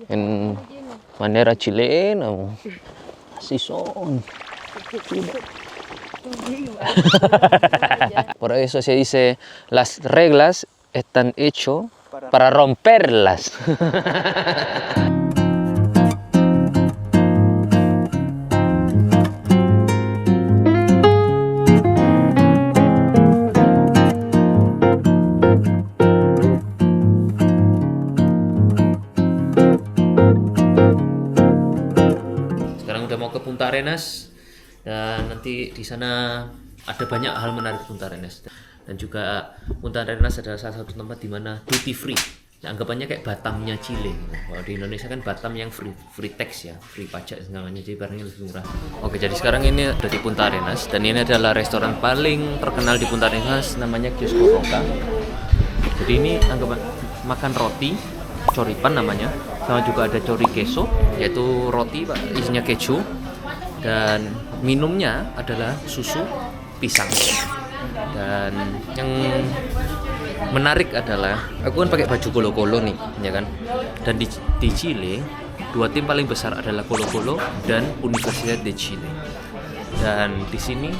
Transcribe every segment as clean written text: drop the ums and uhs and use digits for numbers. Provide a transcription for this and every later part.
en manera chilena. Así son. Por eso se dice, las reglas están hechas para romperlas. Sekarang udah mau ke Punta Arenas dan nanti di sana ada banyak hal menarik Punta Arenas. Dan juga Punta Arenas adalah salah satu tempat di mana duty free. Ya, anggapannya kayak Batamnya Chile. Kalau di Indonesia kan Batam yang free tax ya, free pajak segalanya, jadi barangnya lebih murah. Oke, jadi sekarang ini ada di Punta Arenas dan ini adalah restoran paling terkenal di Punta Arenas, namanya Kiosco Roca. Jadi ini anggapan makan roti, choripan namanya, sama juga ada chori queso, yaitu roti isinya keju, dan minumnya adalah susu pisang. Dan yang menarik adalah aku kan pakai baju Colo-Colo nih, ya kan? Dan di Chile dua tim paling besar adalah Colo-Colo dan Universidad de Chile. Dan di sini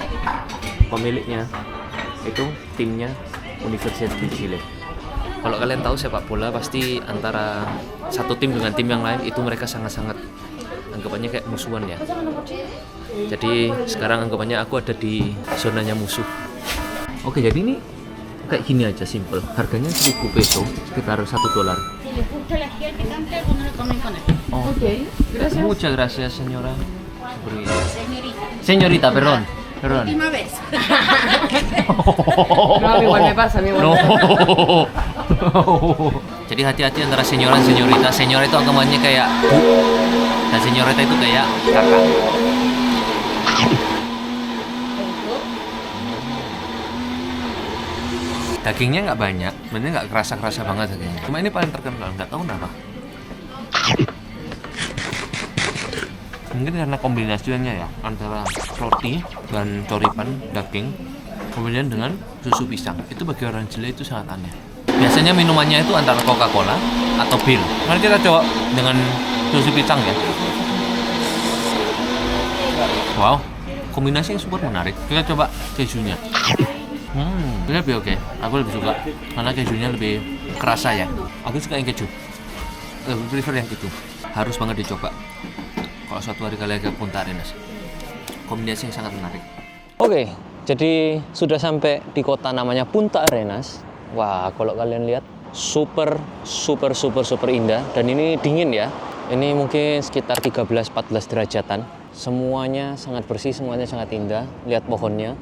pemiliknya itu timnya Universidad de Chile. Kalau kalian tahu sepak bola pasti antara satu tim dengan tim yang lain itu mereka sangat-sangat anggapannya kayak musuhan ya. Jadi sekarang anggapannya aku ada di zonanya musuh. Oke, jadi ini kayak gini aja, simple. Harganya 1000 peso, sekitar $1. Oh, gracias. Muchas gracias, señora. Señorita, perdón. Última vez. No, a mí igual me pasa, a mí igual No. me pasa. Jadi hati-hati antara señora dan señorita. Señora itu anggapannya kayak bu, dan señorita itu kayak kakak. Dagingnya nggak banyak, sebenarnya nggak kerasa banget dagingnya. Cuma ini paling terkenal, nggak tahu kenapa. Mungkin karena kombinasinya ya, antara roti dan choripan daging, kemudian dengan susu pisang. Itu bagi orang Chile itu sangat aneh. Biasanya minumannya itu antara Coca-Cola atau bir. Mari kita coba dengan susu pisang ya. Wow, kombinasi yang super menarik. Kita coba kejunya. Ini lebih oke. Aku lebih suka karena kejunya lebih kerasa ya. Aku suka yang keju. Lebih prefer yang keju. Harus banget dicoba kalau suatu hari kalian ke Punta Arenas. Kombinasi yang sangat menarik. Oke, jadi sudah sampai di kota namanya Punta Arenas. Wah, kalau kalian lihat super indah dan ini dingin ya. Ini mungkin sekitar 13-14 derajatan. Semuanya sangat bersih, semuanya sangat indah. Lihat pohonnya.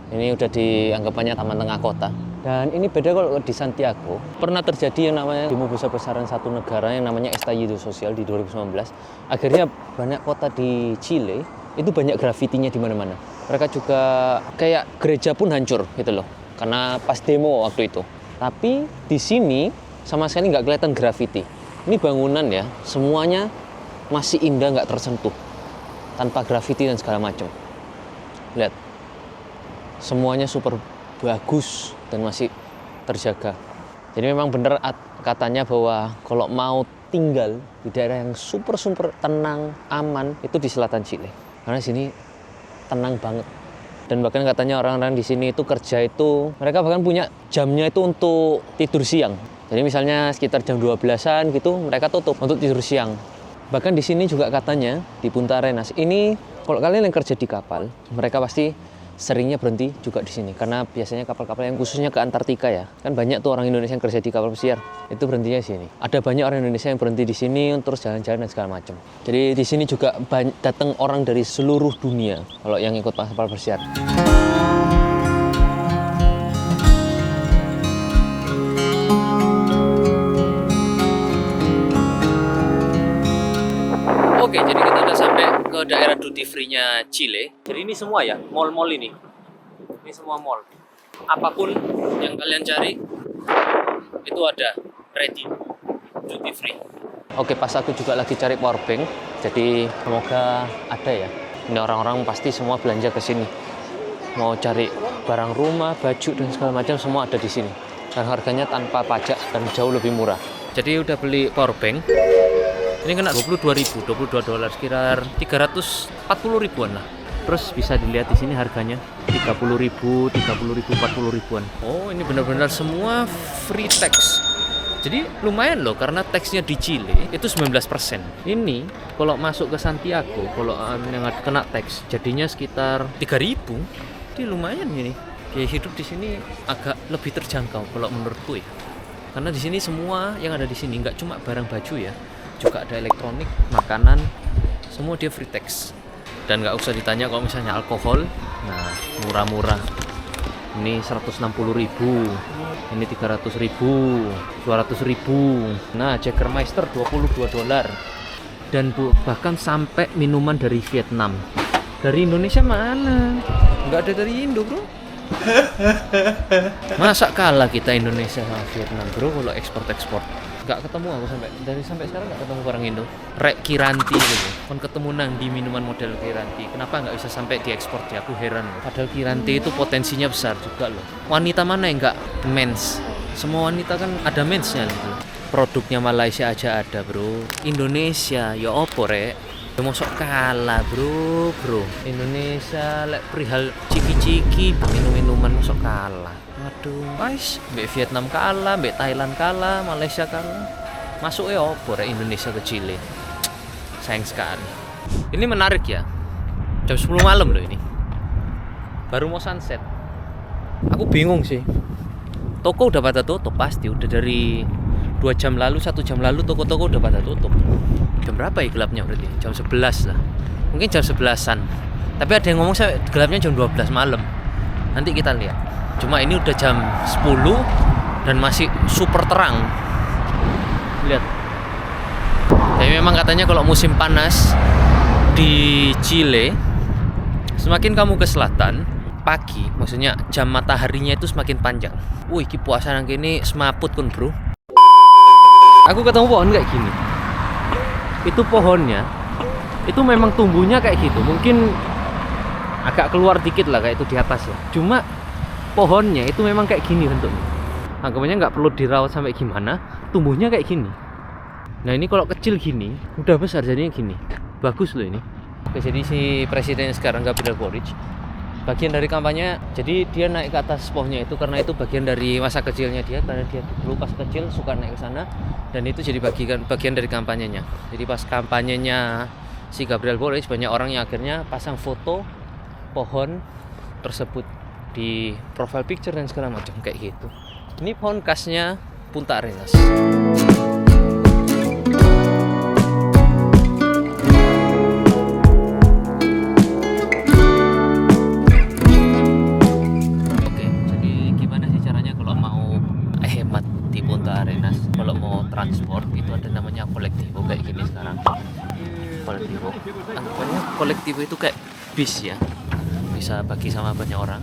Ini udah dianggapannya taman tengah kota. Dan ini beda kalau di Santiago. Pernah terjadi yang namanya demo besar-besaran satu negara yang namanya Estallido Social di 2019. Akhirnya banyak kota di Chile itu banyak grafitinya di mana-mana. Mereka juga kayak gereja pun hancur gitu loh. Karena pas demo waktu itu. Tapi di sini sama sekali nggak kelihatan grafiti. Ini bangunan ya, semuanya masih indah, nggak tersentuh. Tanpa grafiti dan segala macam. Lihat. Semuanya super bagus dan masih terjaga. Jadi memang benar katanya bahwa kalau mau tinggal di daerah yang super tenang, aman, itu di selatan Chile. Karena sini tenang banget. Dan bahkan katanya orang-orang di sini itu kerja itu, mereka bahkan punya jamnya itu untuk tidur siang. Jadi misalnya sekitar jam 12-an gitu, mereka tutup untuk tidur siang. Bahkan di sini juga katanya, di Punta Arenas, ini kalau kalian yang kerja di kapal, mereka pasti seringnya berhenti juga di sini karena biasanya kapal-kapal yang khususnya ke Antartika ya, kan banyak tuh orang Indonesia yang kerja di kapal pesiar, itu berhentinya di sini. Ada banyak orang Indonesia yang berhenti di sini terus jalan-jalan dan segala macam. Jadi di sini juga datang orang dari seluruh dunia kalau yang ikut kapal pesiar. Oke, jadi kita udah sampai ke daerah duty free-nya Chile. Jadi ini semua ya, mall-mall ini. Ini semua mall. Apapun yang kalian cari, itu ada, ready, duty free. Oke, pas aku juga lagi cari power bank, jadi semoga ada ya. Ini orang-orang pasti semua belanja ke sini. Mau cari barang rumah, baju, dan segala macam semua ada di sini. Dan harganya tanpa pajak dan jauh lebih murah. Jadi udah beli power bank. Ini kena 22.000, $22 sekitar 340 ribuan lah. Terus bisa dilihat di sini harganya 30.000, 40 ribuan. Oh, ini benar-benar semua free tax. Jadi lumayan loh karena taxnya di Chile itu 19%. Ini kalau masuk ke Santiago, kalau yang kena tax jadinya sekitar 3.000. Jadi lumayan ini. Biaya hidup di sini agak lebih terjangkau kalau menurutku ya. Karena di sini semua yang ada di sini nggak cuma barang baju ya, juga ada elektronik, makanan, semua dia free tax. Dan nggak usah ditanya kalau misalnya alkohol, nah murah-murah. Ini 160.000, ini 300.000, 200.000. Nah, Jägermeister $22. Dan bahkan sampai minuman dari Vietnam. Dari Indonesia mana? Nggak ada dari Indo, bro. Masa kalah kita Indonesia sama Vietnam, bro, kalau ekspor-ekspor. Nggak ketemu aku sampai sekarang nggak ketemu barang Indo. Rek Kiranti gitu. Kan ketemu nang di minuman model Kiranti. Kenapa nggak bisa sampai diekspor ya? Aku heran. Padahal Kiranti itu potensinya besar juga loh. Wanita mana yang nggak mens? Semua wanita kan ada mensnya gitu. Produknya Malaysia aja ada, bro. Indonesia ya opo rek? Ya mosok kalah, bro. Indonesia lek perihal ciki-ciki minum-minuman mosok kalah. Waduh, guys, mbak Vietnam kalah, mbak Thailand kalah, Malaysia kalah. Masuk ya opo rek Indonesia ke Chile. Sayang sekali. Ini menarik ya. Jam 10 malam loh ini. Baru mau sunset. Aku bingung sih. Toko udah pada tutup pasti, udah dari 2 jam lalu, 1 jam lalu toko-toko udah pada tutup. Jam berapa ya gelapnya berarti? Jam 11 lah. Mungkin jam 11-an. Tapi ada yang ngomong gelapnya jam 12 malam. Nanti kita lihat. Cuma ini udah jam 10 dan masih super terang. Lihat. Tapi memang katanya kalau musim panas di Chile, semakin kamu ke selatan, pagi, maksudnya jam mataharinya itu semakin panjang. Wih, ki puasa nang kene semaput kan, bro. Aku ketemu pohon kayak gini. Itu pohonnya, itu memang tumbuhnya kayak gitu. Mungkin agak keluar dikit lah kayak itu di atas ya. Cuma pohonnya itu memang kayak gini bentuknya. Anggapannya nggak perlu dirawat sampai gimana, tumbuhnya kayak gini. Nah ini kalau kecil gini, udah besar jadinya gini. Bagus loh ini. Oke, jadi si presiden sekarang Gabriel Boric, bagian dari kampanye, jadi dia naik ke atas pohonnya itu karena itu bagian dari masa kecilnya dia, karena dia dulu pas kecil suka naik ke sana dan itu jadi bagian dari kampanyenya. Jadi pas kampanyenya si Gabriel Boric, banyak orang yang akhirnya pasang foto pohon tersebut di profile picture dan segala macam kayak gitu. Ini pohon khasnya Punta Arenas. Oke, jadi gimana sih caranya kalau mau hemat di Punta Arenas? Kalau mau transport itu ada namanya kolektivo kayak gini sekarang. Kolektivo. Anggapannya kolektivo itu kayak bis ya. Bisa bagi sama banyak orang.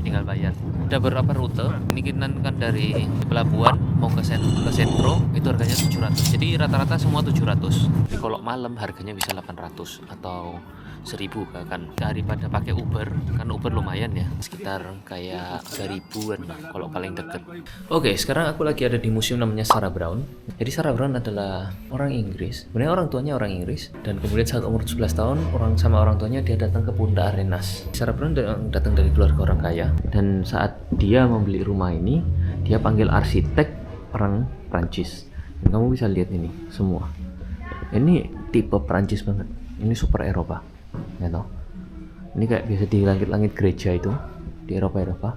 Tinggal bayar. Ada beberapa rute. Ini kita kan dari pelabuhan mau ke sentro itu harganya 700. Jadi rata-rata semua 700. Tapi kalau malam harganya bisa 800 atau 1000 kan. Daripada pakai Uber, kan Uber lumayan ya, sekitar kayak 3.000-an lah kalau paling deket. Oke, sekarang aku lagi ada di museum namanya Sarah Brown. Jadi Sarah Brown adalah orang Inggris. Sebenarnya orang tuanya orang Inggris dan kemudian saat umur 11 tahun sama orang tuanya dia datang ke Punta Arenas. Sarah Brown datang dari keluarga orang kaya dan saat dia membeli rumah ini, dia panggil arsitek orang Prancis. Dan kamu bisa lihat ini semua. Ini tipe Prancis banget. Ini super Eropa. Ya toh. Ini kayak biasa di langit-langit gereja itu di Eropa.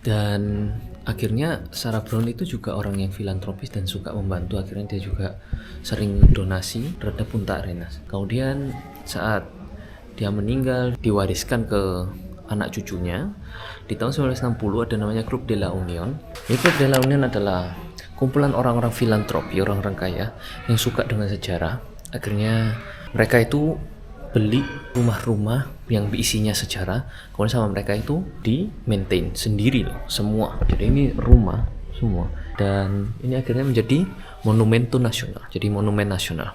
Dan akhirnya Sarah Brown itu juga orang yang filantropis dan suka membantu. Akhirnya dia juga sering donasi terhadap Punta Arenas. Kemudian saat dia meninggal, diwariskan ke anak cucunya. Di tahun 1960 ada namanya Club de la Union. Ini Club de la Union adalah kumpulan orang-orang filantropi, orang-orang kaya yang suka dengan sejarah. Akhirnya mereka itu beli rumah-rumah yang isinya sejarah, kemudian sama mereka itu di maintain sendiri loh, semua. Jadi ini rumah semua dan ini akhirnya menjadi monumento nasional. Jadi monumen nasional.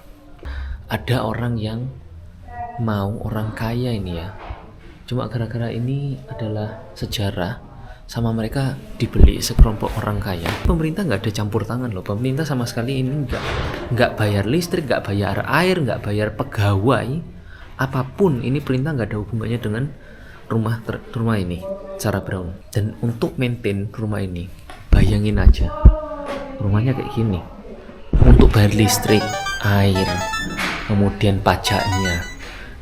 Ada orang yang mau, orang kaya ini ya, cuma gara-gara ini adalah sejarah sama mereka dibeli sekelompok orang kaya. Pemerintah nggak ada campur tangan loh. Pemerintah sama sekali ini nggak bayar listrik, nggak bayar air, nggak bayar pegawai, apapun. Ini perintah nggak ada hubungannya dengan rumah ini, Sarah Brown. Dan untuk maintain rumah ini, bayangin aja, rumahnya kayak gini. Untuk bayar listrik, air, kemudian pajaknya,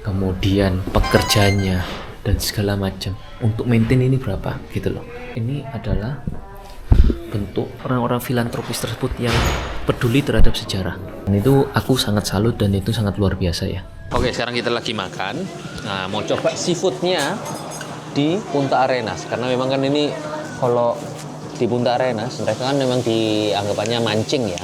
kemudian pekerjanya, dan segala macam. Untuk maintain ini berapa gitu loh. Ini adalah bentuk orang-orang filantropis tersebut yang peduli terhadap sejarah. Dan itu aku sangat salut dan itu sangat luar biasa ya. Oke, sekarang kita lagi makan. Nah, mau coba seafoodnya di Punta Arenas. Karena memang kan ini kalau di Punta Arenas mereka kan memang dianggapannya mancing ya.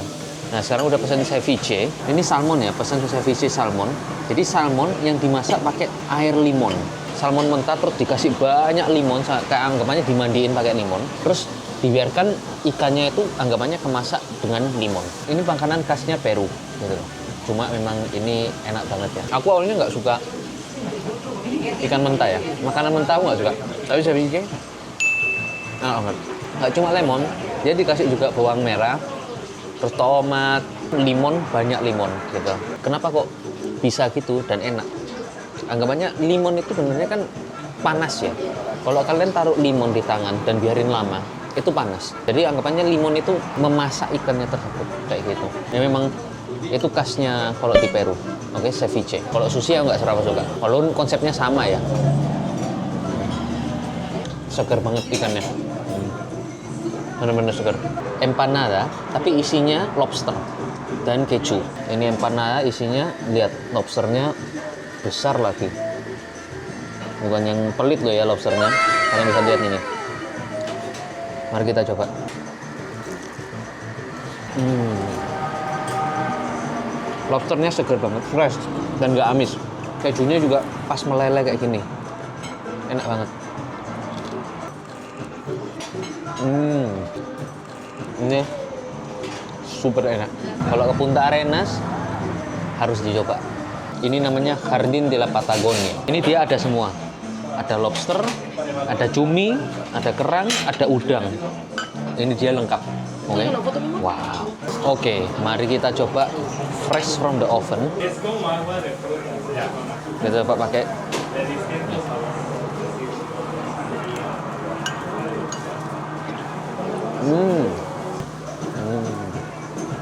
Nah, sekarang udah pesan ceviche. Ini salmon ya, pesan ceviche salmon. Jadi salmon yang dimasak pakai air limon. Salmon mentah terus dikasih banyak limon, kayak anggapannya dimandiin pakai limon. Terus dibiarkan ikannya itu anggapannya kemasak dengan limon. Ini makanan khasnya Peru gitu. Cuma memang ini enak banget ya. Aku awalnya nggak suka ikan mentah ya. Makanan mentah aku nggak suka. Tapi ceviche enak banget. Nggak cuma lemon, dia dikasih juga bawang merah, terus tomat, limon, banyak limon gitu. Kenapa kok bisa gitu dan enak? Anggapannya limon itu sebenarnya kan panas ya. Kalau kalian taruh limon di tangan dan biarin lama, itu panas. Jadi anggapannya limon itu memasak ikannya tersebut kayak gitu. Ya memang itu khasnya kalau di Peru. Oke, ceviche. Kalau sushi aku nggak serapa suka. Kalau konsepnya sama ya. Segar banget ikannya. Bener-bener segar. Empanada, tapi isinya lobster dan keju. Ini empanada isinya, lihat lobsternya besar lagi. Bukan yang pelit loh ya lobsternya. Kalian bisa lihat ini. Mari kita coba. Lobsternya segar banget, fresh dan nggak amis. Kejunya juga pas meleleh kayak gini. Enak banget. Ini super enak. Kalau ke Punta Arenas harus dicoba. Ini namanya Jardín de la Patagonia. Ini dia ada semua. Ada lobster, ada cumi, ada kerang, ada udang. Ini dia lengkap. Oke. Wow. Oke, mari kita coba fresh from the oven. Kita coba pakai.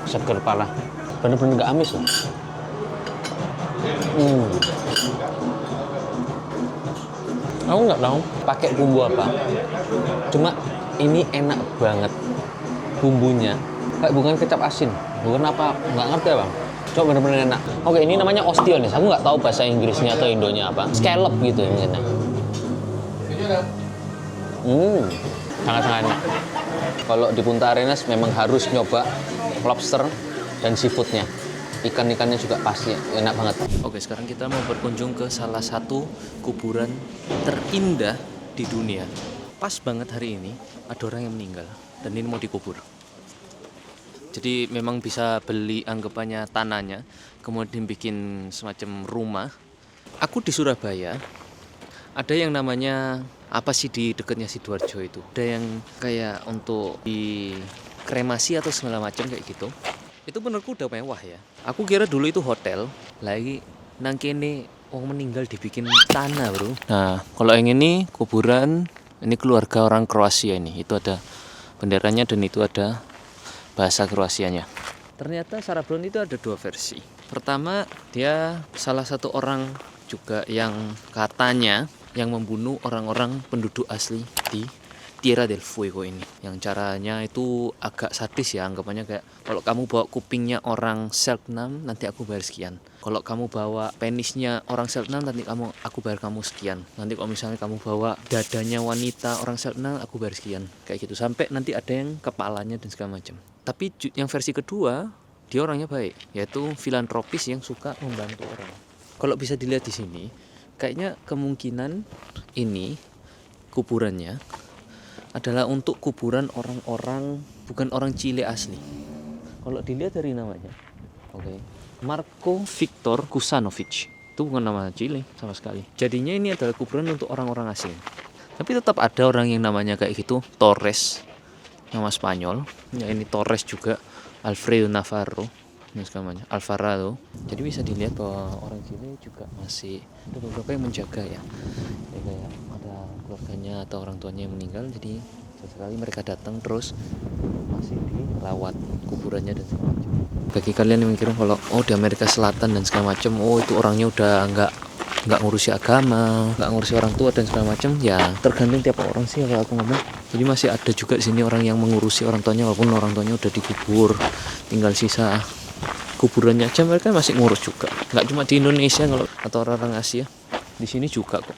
Seger pala. Bener-bener nggak amis loh. Aku nggak tahu pakai bumbu apa. Cuma ini enak banget. Bumbunya kayak bukan kecap asin, bukan apa, nggak ngerti apa. Coba bener-bener enak. Oke, ini namanya ostiones. Aku nggak tahu bahasa Inggrisnya atau Indonya apa. Scallop gitu ya mungkin. Sangat-sangat enak. Kalau di Punta Arenas memang harus nyoba lobster dan seafoodnya. Ikan-ikannya juga pasti enak banget. Oke, sekarang kita mau berkunjung ke salah satu kuburan terindah di dunia. Pas banget hari ini ada orang yang meninggal dan ini mau dikubur. Jadi memang bisa beli anggapannya tanahnya, kemudian bikin semacam rumah. Aku di Surabaya, ada yang namanya apa sih di dekatnya Sidoarjo itu? Ada yang kayak untuk di kremasi atau segala macam kayak gitu. Itu menurutku udah mewah ya. Aku kira dulu itu hotel, lagi nang kene orang meninggal dibikin tanah, bro. Nah, kalau yang ini kuburan, ini keluarga orang Kroasia ini. Itu ada benderanya dan itu ada bahasa Kroasianya. Ternyata Sarah Brown itu ada dua versi. Pertama, dia salah satu orang juga yang katanya yang membunuh orang-orang penduduk asli di Tierra del Fuego ini. Yang caranya itu agak sadis ya, anggapannya kayak kalau kamu bawa kupingnya orang Selknam nanti aku bayar sekian. Kalau kamu bawa penisnya orang Selknam nanti aku bayar kamu sekian. Nanti kalau misalnya kamu bawa dadanya wanita orang Selknam aku bayar sekian. Kayak gitu sampai nanti ada yang kepalanya dan segala macam. Tapi yang versi kedua dia orangnya baik, yaitu filantropis yang suka membantu orang. Kalau bisa dilihat di sini, kayaknya kemungkinan ini kuburannya adalah untuk kuburan orang-orang bukan orang Chile asli. Kalau dilihat dari namanya, oke, Marko Viktor Kusanovic, itu bukan nama Chile sama sekali. Jadinya ini adalah kuburan untuk orang-orang asing. Tapi tetap ada orang yang namanya kayak gitu, Torres, nama Spanyol. Ya ini Torres juga, Alfredo Navarro, dan segamanya, Alvarado. Jadi bisa dilihat bahwa orang sini juga masih ada beberapa yang menjaga ya. Ya kayak ada keluarganya atau orang tuanya yang meninggal, jadi sesekali mereka datang terus masih dirawat kuburannya dan segala macam. Bagi kalian yang mikir kalau di Amerika Selatan dan segala macam, itu orangnya udah nggak ngurusi agama, nggak ngurusi orang tua dan segala macam, ya tergantung tiap orang sih kalau aku ngomong. Jadi masih ada juga di sini orang yang mengurusi orang tuanya walaupun orang tuanya udah dikubur, tinggal sisa kuburannya aja mereka masih ngurus juga. Nggak cuma di Indonesia kalau atau orang-orang Asia, di sini juga kok.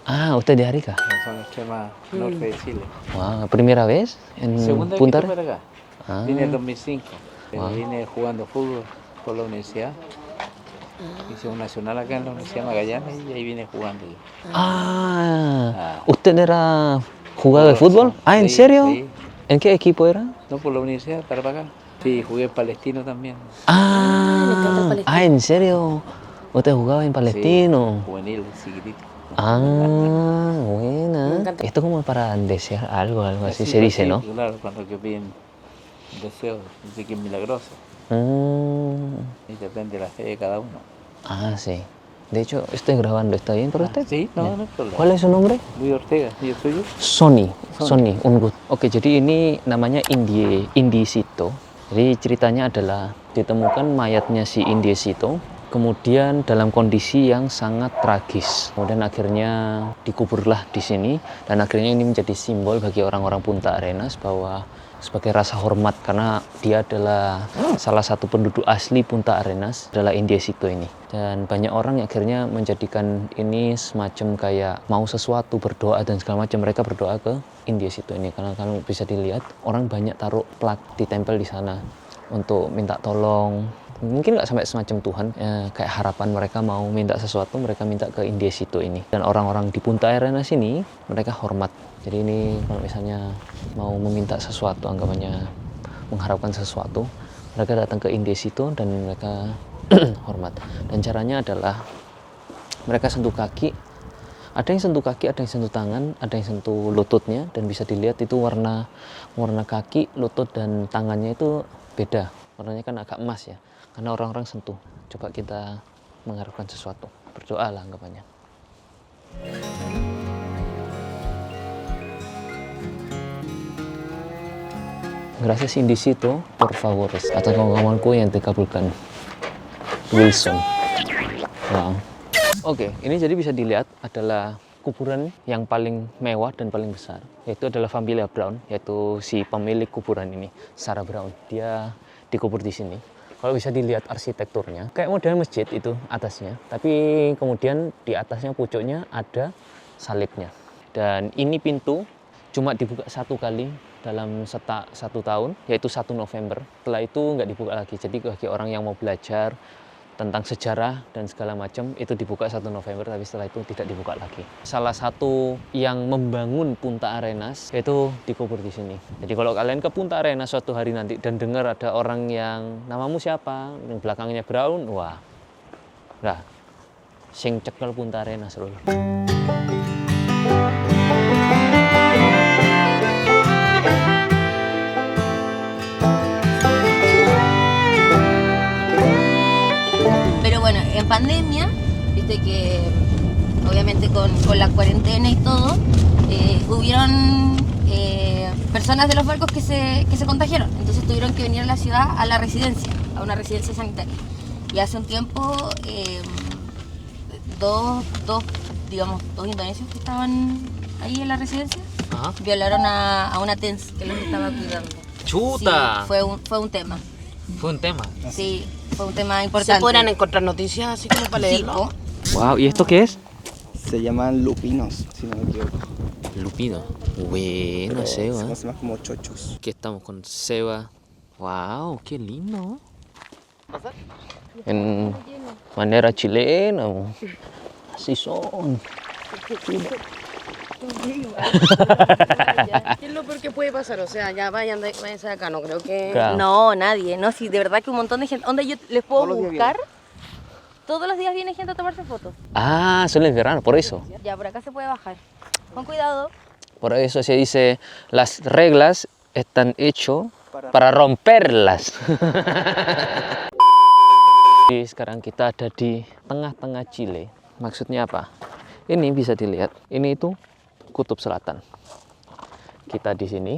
Usted de Arica. Son la extrema norte de Chile. Wow, primera vez en Segunda vez que Punta estoy Arenas. para acá. Ah. Vine en 2005. Pero Wow. vine jugando fútbol por la universidad. Hice un nacional acá en la Universidad Magallanes y ahí vine jugando yo. ¿Usted era jugador de fútbol? ¿En Sí, serio? sí. ¿En qué equipo era? No, por la universidad, para acá. Sí, jugué en Palestino también. me encanta el Palestino. ¿En serio? ¿Usted jugaba en Sí, Palestino? juvenil, chiquitito. Buena. Me encanta. Esto como para desear algo así Así, se dice, así, ¿no? Claro, cuando que piden deseos, dice que es milagroso. Y depende de la fe de cada uno. Sí. De hecho, estoy grabando. ¿Está bien para usted? Sí, no, Ya. no hay problema. ¿Cuál es su nombre? Luis Ortega, ¿y el tuyo? Sony, Ungut. Oke, jadi ini namanya Indiesito. Jadi ceritanya adalah ditemukan mayatnya si Indiesito, kemudian dalam kondisi yang sangat tragis. Kemudian akhirnya dikuburlah di sini, dan akhirnya ini menjadi simbol bagi orang-orang Punta Arenas bahwa sebagai rasa hormat karena dia adalah salah satu penduduk asli Punta Arenas adalah Indiesito ini. Dan banyak orang yang akhirnya menjadikan ini semacam kayak mau sesuatu, berdoa dan segala macam. Mereka berdoa ke Indiesito ini karena kalau bisa dilihat orang banyak taruh plat ditempel di sana untuk minta tolong. Mungkin nggak sampai semacam Tuhan, kayak harapan mereka mau minta sesuatu, mereka minta ke Indiesito ini. Dan orang-orang di Punta Arenas ini mereka hormat. Jadi ini kalau misalnya mau meminta sesuatu, anggapannya mengharapkan sesuatu, mereka datang ke Indiesito dan mereka hormat. Dan caranya adalah mereka sentuh kaki. Ada yang sentuh kaki, ada yang sentuh tangan, ada yang sentuh lututnya, dan bisa dilihat itu warna kaki, lutut dan tangannya itu beda. Warnanya kan agak emas ya, karena orang-orang sentuh. Coba kita mengharapkan sesuatu, berdoa lah anggapannya. Gracias Indiesito, por favor. Atas kawan-kawanku yang dikabulkan. Wilson. Wow. Oke, ini jadi bisa dilihat adalah kuburan yang paling mewah dan paling besar. Yaitu adalah Familia Brown, yaitu si pemilik kuburan ini, Sarah Brown. Dia dikubur di sini. Kalau bisa dilihat arsitekturnya, kayak model masjid itu atasnya. Tapi kemudian di atasnya pucuknya ada salibnya. Dan ini pintu cuma dibuka satu kali dalam satu tahun, yaitu 1 November. Setelah itu nggak dibuka lagi. Jadi bagi orang yang mau belajar tentang sejarah dan segala macam itu dibuka 1 November, tapi setelah itu tidak dibuka lagi. Salah satu yang membangun Punta Arenas itu dikubur di sini. Jadi kalau kalian ke Punta Arenas suatu hari nanti dan dengar ada orang yang namamu siapa, yang belakangnya Brown, wah, nah, sing cekel Punta Arenas lho. Bueno, en pandemia, viste que obviamente con la cuarentena y todo, hubieron personas de los barcos que se contagiaron, entonces tuvieron que venir a la ciudad a la residencia, a una residencia sanitaria. Y hace un tiempo dos indonesios que estaban ahí en la residencia violaron a una TENS que los estaba cuidando. ¡Chuta! Sí, fue un tema. Fue un tema. Sí, fue un tema importante. ¿Se podrán encontrar noticias así como para Sí, leerlo? po. Wow, ¿y esto qué es? Se llaman lupinos, si no me equivoco. Lupino. Bueno, Pero se Seba. conocen más como chochos. Aquí estamos con Seba. Wow, qué lindo. En manera chilena. Así son. ¿Qué es lo peor que puede pasar? O sea, ya vayan de acá, no creo que... Claro. No, nadie, no, sí, de verdad que un montón de gente. ¿Dónde yo les puedo Todos los días buscar? Todos los días viene gente a tomarse fotos. Solo en verano, por eso. Ya, por acá se puede bajar. Con cuidado. Por eso se dice, las reglas están hechas para romperlas. Jadi sekarang kita ada di tengah-tengah Chile. Maksudnya apa? Ini bisa dilihat. Ini itu kutub selatan. Kita di sini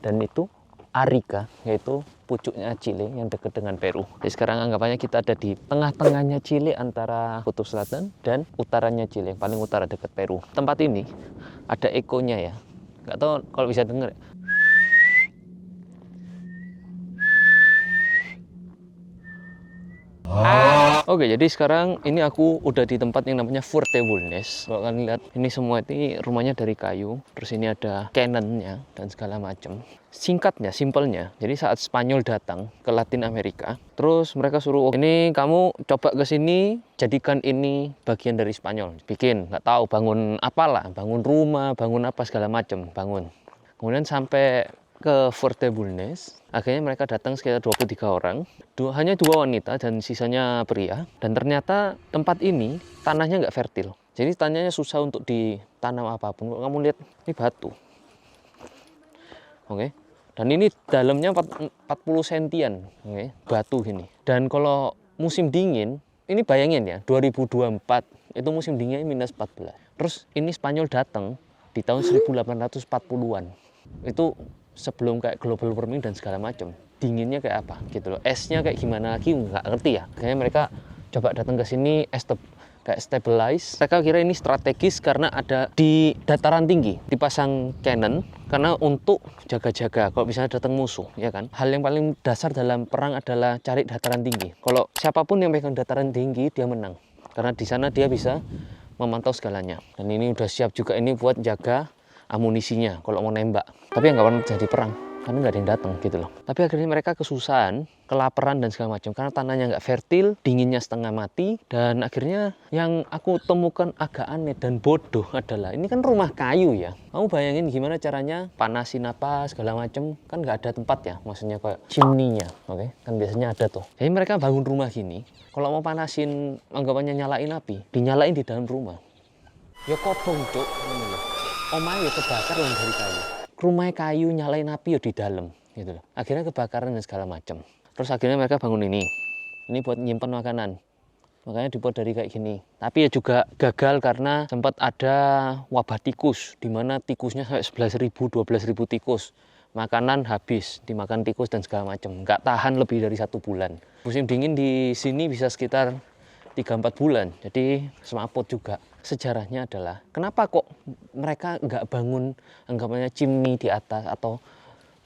dan itu Arica, yaitu pucuknya Chile yang dekat dengan Peru. Jadi sekarang anggapannya kita ada di tengah-tengahnya Chile antara kutub selatan dan utaranya Chile, paling utara dekat Peru. Tempat ini ada ekonya ya. Nggak tahu kalau bisa dengar. Oke, jadi sekarang ini aku udah di tempat yang namanya Fuerte Bulnes. Kalau kalian lihat, ini semua ini rumahnya dari kayu. Terus ini ada cannonnya dan segala macam. Singkatnya, simpelnya. Jadi saat Spanyol datang ke Latin Amerika, terus mereka suruh, ini kamu coba ke sini, jadikan ini bagian dari Spanyol. Bikin, nggak tahu, bangun apalah, bangun rumah, bangun apa segala macam, bangun. Kemudian sampai ke Fuerte Bulnes, akhirnya mereka datang sekitar 23 orang, hanya 2 wanita dan sisanya pria. Dan ternyata tempat ini tanahnya nggak fertil, jadi tanahnya susah untuk ditanam apapun. Kamu lihat ini batu, oke, dan ini dalamnya 40 sentian, oke, batu gini. Dan kalau musim dingin, ini bayangin ya, 2024 itu musim dinginnya -14. Terus ini Spanyol datang di tahun 1840-an, itu sebelum kayak global warming dan segala macam. Dinginnya kayak apa gitu loh, esnya kayak gimana lagi nggak ngerti ya. Kayaknya mereka coba datang ke sini, kayak stabilize. Mereka kira ini strategis karena ada di dataran tinggi, dipasang cannon karena untuk jaga-jaga kalau misalnya datang musuh, ya kan. Hal yang paling dasar dalam perang adalah cari dataran tinggi. Kalau siapapun yang pegang dataran tinggi dia menang, karena di sana dia bisa memantau segalanya. Dan ini udah siap juga ini buat jaga amunisinya kalau mau nembak. Tapi nggak pernah terjadi perang karena nggak ada yang datang gitu loh. Tapi akhirnya mereka kesusahan, kelaparan dan segala macam karena tanahnya nggak fertil, dinginnya setengah mati. Dan akhirnya yang aku temukan agak aneh dan bodoh adalah ini kan rumah kayu ya. Kamu bayangin gimana caranya panasin apa segala macam, kan nggak ada tempat ya, maksudnya kayak chimney-nya, oke? Kan biasanya ada tuh. Jadi mereka bangun rumah gini, kalau mau panasin anggapannya nyalain api, dinyalain di dalam rumah. Ya kobong cuk, omah ya kebakar lah dari kayu. Rumah kayu nyalain api ya di dalam gitu loh. Akhirnya kebakaran dan segala macam. Terus akhirnya mereka bangun ini. Ini buat nyimpan makanan. Makanya dibuat dari kayak gini. Tapi ya juga gagal karena sempat ada wabah tikus, di mana tikusnya sampai 11.000, 12.000 tikus. Makanan habis, dimakan tikus dan segala macam. Nggak tahan lebih dari 1 bulan. Musim dingin di sini bisa sekitar 3-4 bulan, jadi semaput juga. Sejarahnya adalah kenapa kok mereka nggak bangun anggapannya chimney di atas atau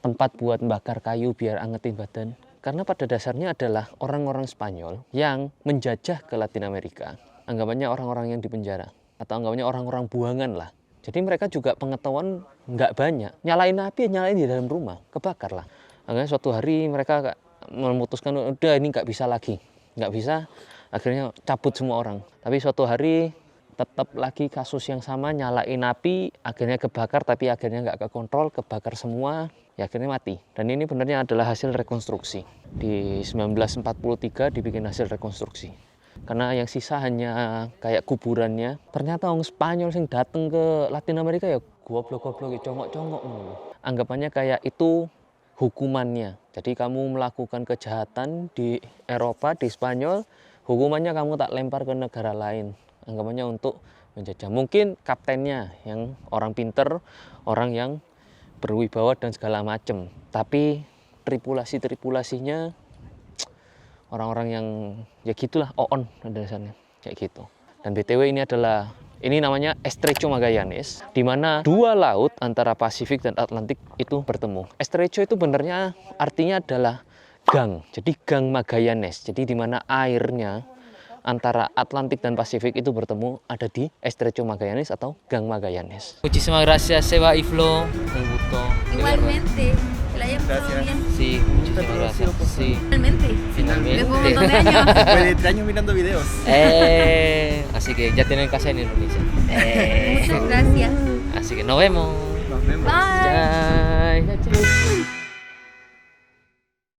tempat buat bakar kayu biar angetin badan. Karena pada dasarnya adalah orang-orang Spanyol yang menjajah ke Latin Amerika, anggapannya orang-orang yang di penjara atau anggapannya orang-orang buangan lah. Jadi mereka juga pengetahuan nggak banyak, nyalain api nyalain di dalam rumah, kebakar lah. Akhirnya suatu hari mereka memutuskan udah ini nggak bisa lagi, nggak bisa. Akhirnya cabut semua orang. Tapi suatu hari tetap lagi kasus yang sama, nyalain api, akhirnya kebakar, tapi akhirnya nggak kekontrol, kebakar semua, ya akhirnya mati. Dan ini benernya adalah hasil rekonstruksi. Di 1943 dibikin hasil rekonstruksi. Karena yang sisa hanya kayak kuburannya. Ternyata orang Spanyol yang datang ke Latin Amerika ya goblok-goblok, congok-congok. Anggapannya kayak itu hukumannya. Jadi kamu melakukan kejahatan di Eropa, di Spanyol, hukumannya kamu tak lempar ke negara lain. Anggapannya untuk menjajah. Mungkin kaptennya yang orang pinter, orang yang berwibawa dan segala macem. Tapi tripulasinya orang-orang yang ya gitulah, oon dasarnya kayak gitu. Dan BTW ini namanya Estrecho Magallanes, di mana 2 laut antara Pasifik dan Atlantik itu bertemu. Estrecho itu benernya artinya adalah gang. Jadi gang Magallanes. Jadi di mana airnya antara Atlantik dan Pasifik itu bertemu ada di Estrecho Magallanes atau Gang Magallanes. Muchísimas gracias Seba y Flo, un gusto. Igualmente, que la hayas pasado bien. Sí, muchísimas gracias. Sí. Finalmente. Después de un Finalmente. montón de años. Después de 3 años mirando videos. Así que ya tienen casa en Indonesia. Muchas gracias. Así que nos vemos. Nos vemos. Bye. Bye.